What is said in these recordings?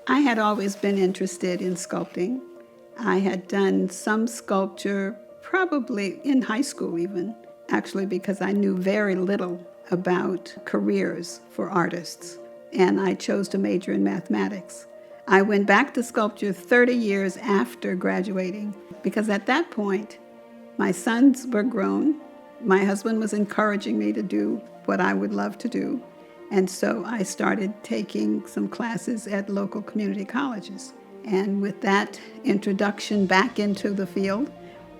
I had always been interested in sculpting. I had done some sculpture, probably in high school even, actually because I knew very little about careers for artists, and I chose to major in mathematics. I went back to sculpture 30 years after graduating because at that point, my sons were grown. My husband was encouraging me to do what I would love to do, and so I started taking some classes at local community colleges. And with that introduction back into the field,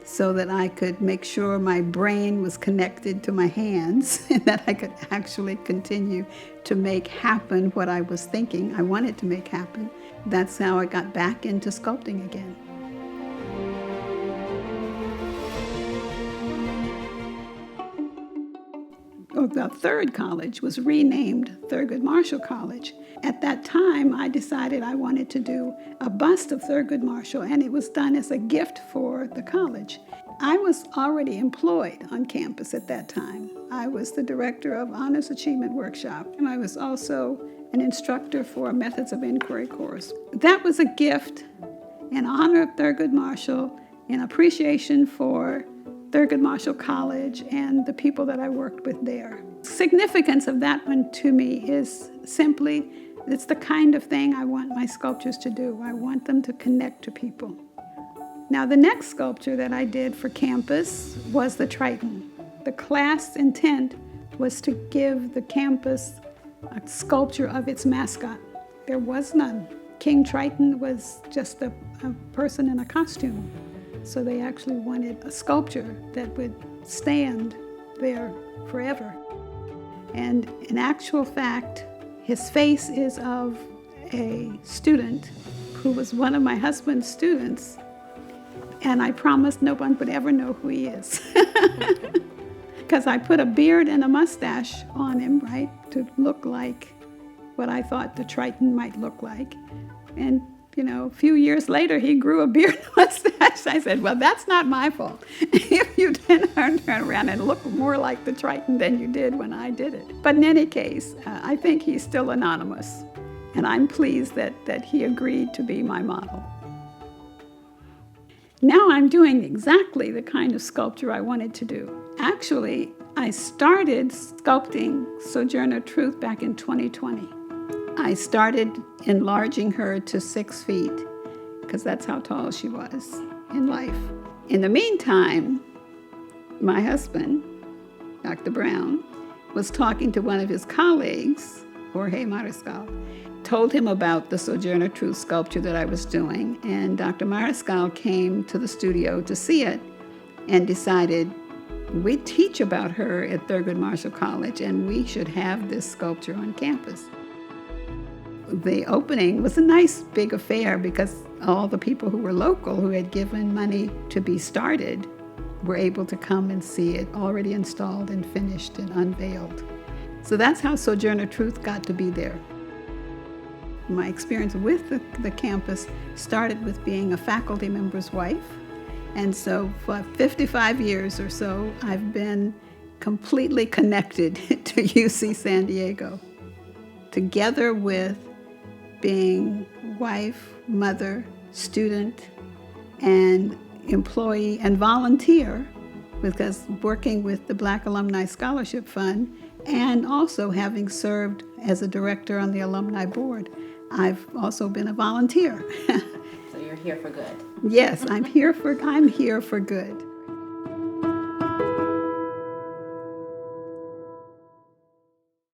so that I could make sure my brain was connected to my hands and that I could actually continue to make happen what I was thinking I wanted to make happen. That's how I got back into sculpting again. The third college was renamed Thurgood Marshall College. At that time, I decided I wanted to do a bust of Thurgood Marshall, and it was done as a gift for the college. I was already employed on campus at that time. I was the director of Honors Achievement Workshop, and I was also an instructor for a Methods of Inquiry course. That was a gift in honor of Thurgood Marshall, in appreciation for Thurgood Marshall College and the people that I worked with there. Significance of that one to me is simply, it's the kind of thing I want my sculptures to do. I want them to connect to people. Now, the next sculpture that I did for campus was the Triton. The class intent was to give the campus a sculpture of its mascot. There was none. King Triton was just a person in a costume. So they actually wanted a sculpture that would stand there forever. And in actual fact, his face is of a student who was one of my husband's students, and I promised no one would ever know who he is. Because I put a beard and a mustache on him, right, to look like what I thought the Triton might look like. And a few years later, he grew a beard and mustache. I said, well, that's not my fault. If you didn't turn around and look more like the Triton than you did when I did it. But in any case, I think he's still anonymous. And I'm pleased that he agreed to be my model. Now I'm doing exactly the kind of sculpture I wanted to do. Actually, I started sculpting Sojourner Truth back in 2020. I started enlarging her to 6 feet because that's how tall she was in life. In the meantime, my husband, Dr. Brown, was talking to one of his colleagues, Jorge Mariscal, told him about the Sojourner Truth sculpture that I was doing, and Dr. Mariscal came to the studio to see it and decided we teach about her at Thurgood Marshall College and we should have this sculpture on campus. The opening was a nice big affair because all the people who were local who had given money to be started were able to come and see it already installed and finished and unveiled. So that's how Sojourner Truth got to be there. My experience with the campus started with being a faculty member's wife. And so for 55 years or so, I've been completely connected to UC San Diego, together with being wife, mother, student, and employee and volunteer, because working with the Black Alumni Scholarship Fund and also having served as a director on the alumni board, I've also been a volunteer. So you're here for good. Yes, I'm here for good.